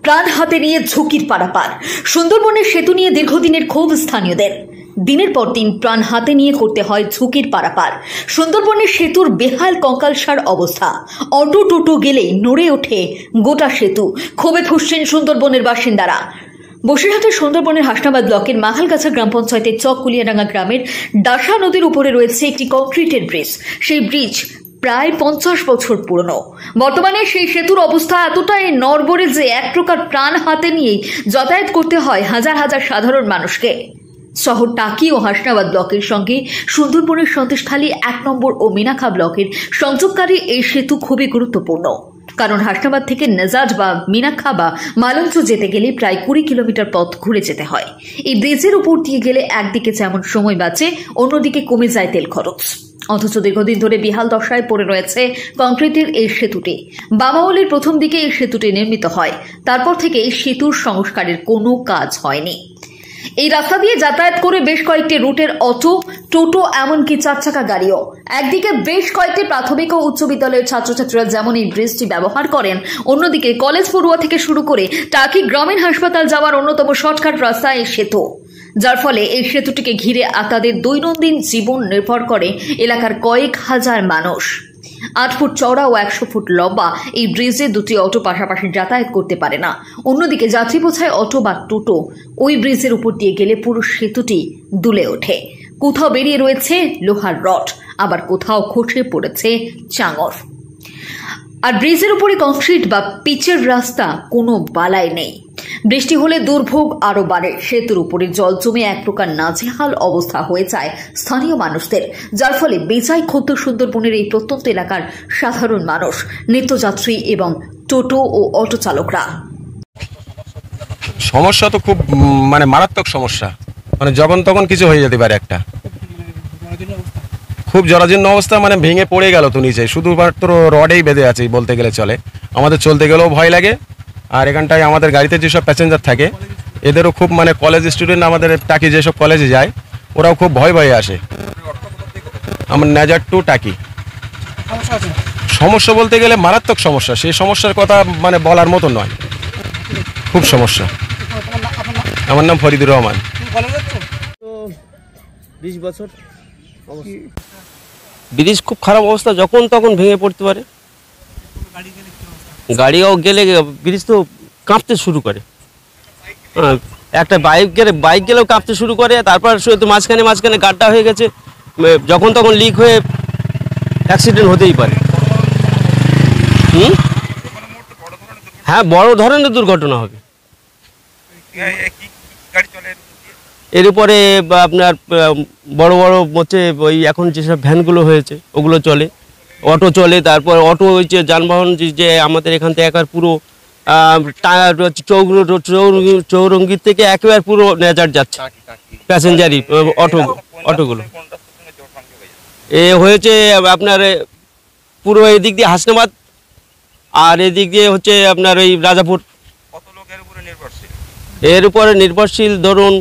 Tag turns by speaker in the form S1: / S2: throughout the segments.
S1: প্রাণ হাতে নিয়ে ঝুঁকির পারাপার। সুন্দরবনের সেতু নিয়ে দীর্ঘদিনের ক্ষোভ স্থানীয়দের। দিনের পর দিন প্রাণ হাতে নিয়ে করতে হয় ঝুঁকির পারাপার। সুন্দরবনের সেতুর বেহাল কঙ্কালসার অবস্থা। অটো টোটো গেলেই নড়ে ওঠে গোটা সেতু। ক্ষোভে ফুঁসছেন সুন্দরবনের বাসিন্দারা। বসিরহাটের সুন্দরবনের হাসনাবাদ ব্লকের মাঘালগাছা গ্রাম পঞ্চায়েতের চককুলিয়াডাঙ্গা গ্রামের দাসা নদীর উপরে রয়েছে একটি কংক্রিটের ব্রিজ। সেই ব্রিজ প্রায় 50 বছর পুরনো। বর্তমানে সেই সেতুর অবস্থা এতটাই নড়বড়ে যে এক প্রকার প্রাণ হাতে নিয়েই যাতায়াত করতে হয় হাজার হাজার সাধারণ মানুষকে। শহর টাকি ও হাসনাবাদ ব্লকের সঙ্গে সুন্দরবনের সন্দেশখালী 1 নম্বর ও মিনাখা ব্লকের সংযোগকারী এই সেতু খুবই গুরুত্বপূর্ণ। কারণ হাসনাবাদ থেকে নেজাজ বা মিনাখা বা মালঞ্চ যেতে গেলে প্রায় 20 কিলোমিটার পথ ঘুরে যেতে হয়। এই ব্রিজের উপর দিয়ে গেলে একদিকে যেমন সময় বাঁচে, অন্যদিকে কমে যায় তেল খরচ। অথচ দীর্ঘদিন ধরে বেহাল দশায় পড়ে রয়েছে কংক্রিটের এই সেতুটি। বামাওয়ালির প্রথম দিকে এই সেতুটি নির্মিত হয়, তারপর থেকে এই সেতুর সংস্কারের কোনো কাজ হয়নি। এই রাস্তা দিয়ে যাতায়াত করে বেশ কয়েকটি রুটের অটো, টোটো, এমনকি 4 চাকা গাড়িও। একদিকে বেশ কয়েকটি প্রাথমিক ও উচ্চ বিদ্যালয়ের ছাত্রছাত্রীরা যেমন এই ব্রিজটি ব্যবহার করেন, অন্যদিকে কলেজ পড়ুয়া থেকে শুরু করে টাকি গ্রামীণ হাসপাতাল যাওয়ার অন্যতম শর্টকাট রাস্তা এই সেতু। যার ফলে এই সেতুটিকে ঘিরে তাদের দৈনন্দিন জীবন নির্ভর করে এলাকার কয়েক হাজার মানুষ। 8 ফুট চওড়া ও 100 ফুট লম্বা এই ব্রিজে দুটি অটো পাশাপাশি যাতায়াত করতে পারে না। অন্যদিকে যাত্রী বোঝাই অটো বা টোটো ওই ব্রিজের উপর দিয়ে গেলে পুরো সেতুটি দুলে ওঠে। কোথাও বেরিয়ে রয়েছে লোহার রড, আবার কোথাও খসে পড়েছে চাঙর। আর ব্রিজের উপরে কংক্রিট বা পিচের রাস্তা কোনো বালাই নেই। বৃষ্টি হলে দুর্ভোগ আরো বাড়ে। সেতুর উপরে জল জমে এক প্রকার নাজেহাল অবস্থা হয়ে যায় স্থানীয় মানুষদের, যার ফলে বেজায় ক্ষুব্ধ সুন্দরবনের এই প্রত্যন্ত এলাকার সাধারণ মানুষ, নিত্যযাত্রী এবং টোটো ও অটো চালকরা।
S2: সমস্যা তো খুব মারাত্মক সমস্যা, যখন তখন কিছু হয়ে যেতে পারে। একটা খুব জরাজীর্ণ অবস্থা, ভেঙে পড়ে গেল তো নিচে, শুধুমাত্র রডেই বেঁধে আছে বলতে গেলে চলে। আমাদের চলতে গেলেও ভয় লাগে। আর এখানটায় আমাদের গাড়িতে যেসব প্যাসেঞ্জার থাকে এদেরও খুব কলেজ স্টুডেন্ট আমাদের টাকি যেসব কলেজে যায় ওরাও খুব ভয় ভয়ে আসে। আমার নেজার টু টাকি সমস্যা বলতে গেলে মারাত্মক সমস্যা। সেই সমস্যার কথা বলার মতো নয়, খুব সমস্যা। আমার নাম ফরিদুর রহমান।
S3: 20 বছর ব্রিজ খুব খারাপ অবস্থা, যখন তখন ভেঙে পড়তে পারে। গাড়িও গেলে ব্রিজ তো কাঁপতে শুরু করে। একটা বাইক গেলেও কাঁপতে শুরু করে। তারপর শুধু মাঝখানে গাড্ডা হয়ে গেছে, যখন তখন লিক হয়ে অ্যাক্সিডেন্ট হতেই পারে। হ্যাঁ, বড় ধরনের দুর্ঘটনা হবে। এর উপরে আপনার বড় বড় হচ্ছে ওই এখন যেসব ভ্যানগুলো হয়েছে ওগুলো চলে, অটো চলে। তারপর অটো হচ্ছে যানবাহন যে আমাদের এখান থেকে একবার পুরো চৌরঙ্গির থেকে একেবারে পুরো নেজার যাচ্ছে প্যাসেঞ্জারি অটোগুলো। এ হয়েছে আপনার পুরো এদিক দিয়ে হাসনাবাদ, আর এদিক দিয়ে হচ্ছে আপনার ওই রাজাপুর। এর উপরে নির্ভরশীল ধরুন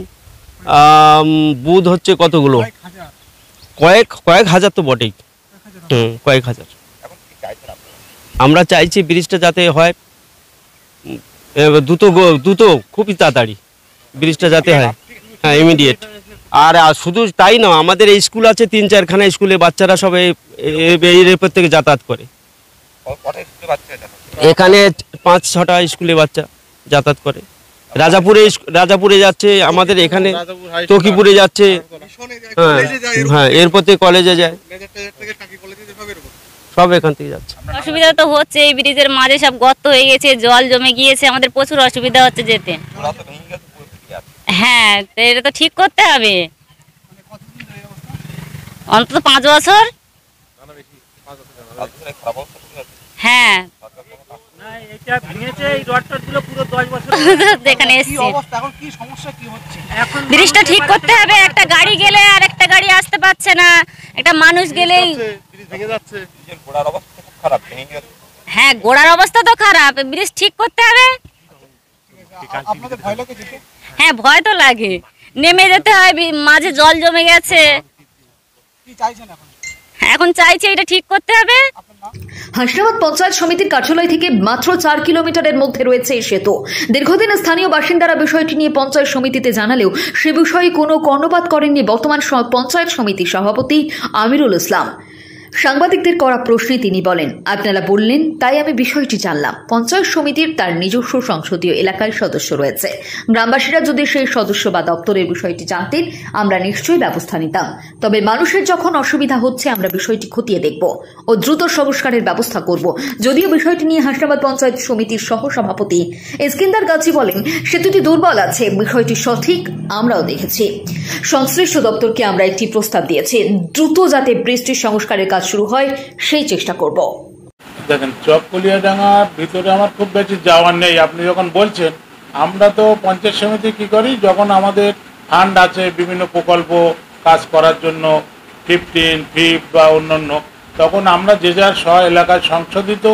S3: বুথ হচ্ছে কতগুলো, কয়েক হাজার তো বটেই। কয়েক হাজার। আমরা চাইছি ব্রিজটা যাতে হয় দ্রুত খুবই তাড়াতাড়ি ব্রিজটা যাতে হয়, হ্যাঁ, ইমিডিয়েট। আর শুধু তাই না, আমাদের এই স্কুল আছে 3-4খানা স্কুলে বাচ্চারা সব এই রেপের থেকে যাতায়াত করে। এখানে 5-6টা স্কুলে বাচ্চা যাতায়াত করে। রাজাপুরে যাচ্ছে, আমাদের এখানে তকিপুরে যাচ্ছে, হ্যাঁ, এরপর থেকে কলেজে যায়, সব এখান থেকে যাচ্ছে।
S4: অসুবিধা তো হচ্ছে, এই ব্রিজের মাঝে সব গর্ত হয়ে গেছে, জল জমে গিয়েছে, আমাদের প্রচুর অসুবিধা হচ্ছে যেতে। হ্যাঁ, এটা তো ঠিক করতে হবে, অন্তত 5 বছর। হ্যাঁ, ব্রিজটা ঠিক করতে হবে। একটা গাড়ি গেলে আর একটা গাড়ি আসতে পারছে না, একটা মানুষ গেলেই। হ্যাঁ, গোড়ার অবস্থা তো খারাপ, ব্রিজ ঠিক করতে হবে। হ্যাঁ, ভয় তো লাগে, নেমে যেতে হয়, মাঝে জল জমে গেছে। এখন চাইছি এটা ঠিক করতে হবে।
S1: হাসনাবাদ পঞ্চায়েত সমিতির কার্যালয় থেকে মাত্র 4 কিলোমিটারের মধ্যে রয়েছে এই সেতু। দীর্ঘদিন স্থানীয় বাসিন্দারা বিষয়টি নিয়ে পঞ্চায়েত সমিতিতে জানালেও সে বিষয়ে কোনো কর্ণপাত করেননি বর্তমান পঞ্চায়েত সমিতির সভাপতি আমিরুল ইসলাম। সাংবাদিকদের করা প্রশ্নে তিনি বলেন, আপনারা বললেন তাই আমি বিষয়টি জানলাম। পঞ্চায়েত সমিতির তার নিজস্ব সংসদীয় এলাকায় সদস্য রয়েছে। গ্রামবাসীরা যদি সেই সদস্য বা দপ্তরের বিষয়টি জানতেন আমরা নিশ্চয়ই ব্যবস্থা নিতাম। তবে মানুষের যখন অসুবিধা হচ্ছে আমরা বিষয়টি খতিয়ে দেখব ও দ্রুত সংস্কারের ব্যবস্থা করব। যদিও বিষয়টি নিয়ে হাসনাবাদ পঞ্চায়েত সমিতির সহসভাপতি ইস্কিন্দার গাজী বলেন, সেতুটি দুর্বল আছে, বিষয়টি সঠিক আমরাও দেখেছি। সংশ্লিষ্ট দপ্তরকে আমরা একটি প্রস্তাব দিয়েছি, দ্রুত যাতে বৃষ্টির সংস্কারের কাজ শুরু হয় সেই চেষ্টা করব।
S5: দেখেন, চককুলিয়াডাঙ্গার ভিতরে আমার খুব বেশি যাওয়ার নেই। আপনি যখন বলছেন, আমরা তো পঞ্চায়েত সমিতি কী করি, যখন আমাদের ফান্ড আছে বিভিন্ন প্রকল্প কাজ করার জন্য 15, 5 বা অন্যান্য, তখন আমরা যে যার এলাকায় সংশোধিত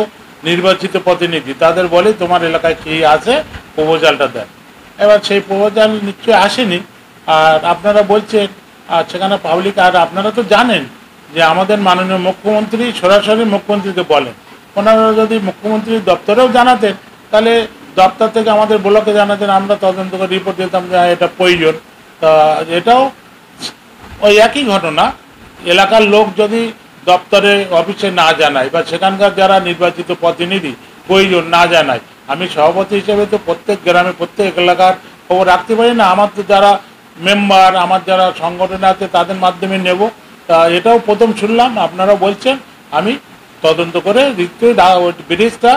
S5: নির্বাচিত প্রতিনিধি তাদের বলি তোমার এলাকায় কী আছে প্রপোজালটা দেন। এবার সেই প্রপোজাল নিশ্চয়ই আসেনি। আর আপনারা বলছেন সেখানে পাবলিক, আর আপনারা তো জানেন যে আমাদের মাননীয় মুখ্যমন্ত্রী সরাসরি মুখ্যমন্ত্রীকে বলেন। ওনারা যদি মুখ্যমন্ত্রীর দপ্তরেও জানাতেন তাহলে দপ্তর থেকে আমাদের ব্লকে জানাতেন, আমরা তদন্ত করে রিপোর্ট দিতাম যে এটা প্রয়োজন। তা এটাও ওই একই ঘটনা। এলাকার লোক যদি দপ্তরে অফিসে না জানায় বা সেখানকার যারা নির্বাচিত প্রতিনিধি প্রয়োজন না জানায়, আমি সভাপতি হিসেবে তো প্রত্যেক গ্রামে প্রত্যেক এলাকার খবর রাখতে পারি না। আমার তো যারা মেম্বার, আমার যারা সংগঠন আছে তাদের মাধ্যমে নেব। তা এটাও প্রথম শুনলাম, আপনারা বলছেন, আমি তদন্ত করে ব্রিজটা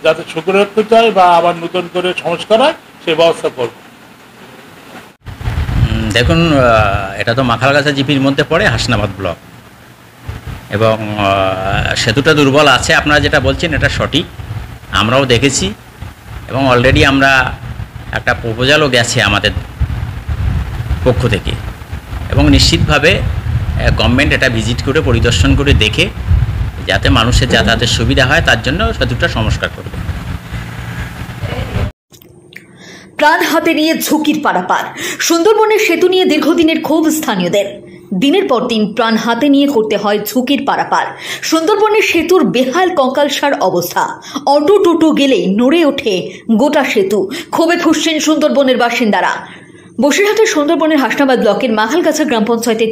S5: যাতে সুরক্ষিত হয় বা আবার নতুন করে সংস্কার হয় সেই ব্যবস্থা করব।
S6: দেখুন, এটা তো মাখালগাছা জিপির মধ্যে পড়ে হাসনাবাদ ব্লক, এবং সেতুটা দুর্বল আছে। আপনারা যেটা বলছেন এটা সঠিক, আমরাও দেখেছি এবং অলরেডি আমরা একটা প্রপোজালও গেছে আমাদের পক্ষ থেকে, এবং নিশ্চিতভাবে গভর্নমেন্ট এটা ভিজিট করে পরিদর্শন করে দেখে যাতে মানুষের যাতায়াতের সুবিধা হয় তার জন্য সেতুটা সংস্কার করবে।
S1: প্রাণ হাতে নিয়ে ঝুঁকির পারাপার। সুন্দরবনের সেতু নিয়ে দীর্ঘদিনের ক্ষোভ স্থানীয়দের। দিনের পর দিন প্রাণ হাতে নিয়ে করতে হয় ঝুঁকির পারাপার। সুন্দরবনের সেতুর বেহাল কঙ্কালসার অবস্থা। অটো টোটো গেলেই নড়ে ওঠে গোটা সেতু। ক্ষোভে ফুঁসছেন সুন্দরবনের বাসিন্দারা। বসিরহাটের সুন্দরবনের হাসনাবাদ ব্লকের মাখালগাছা গ্রাম পঞ্চায়েতের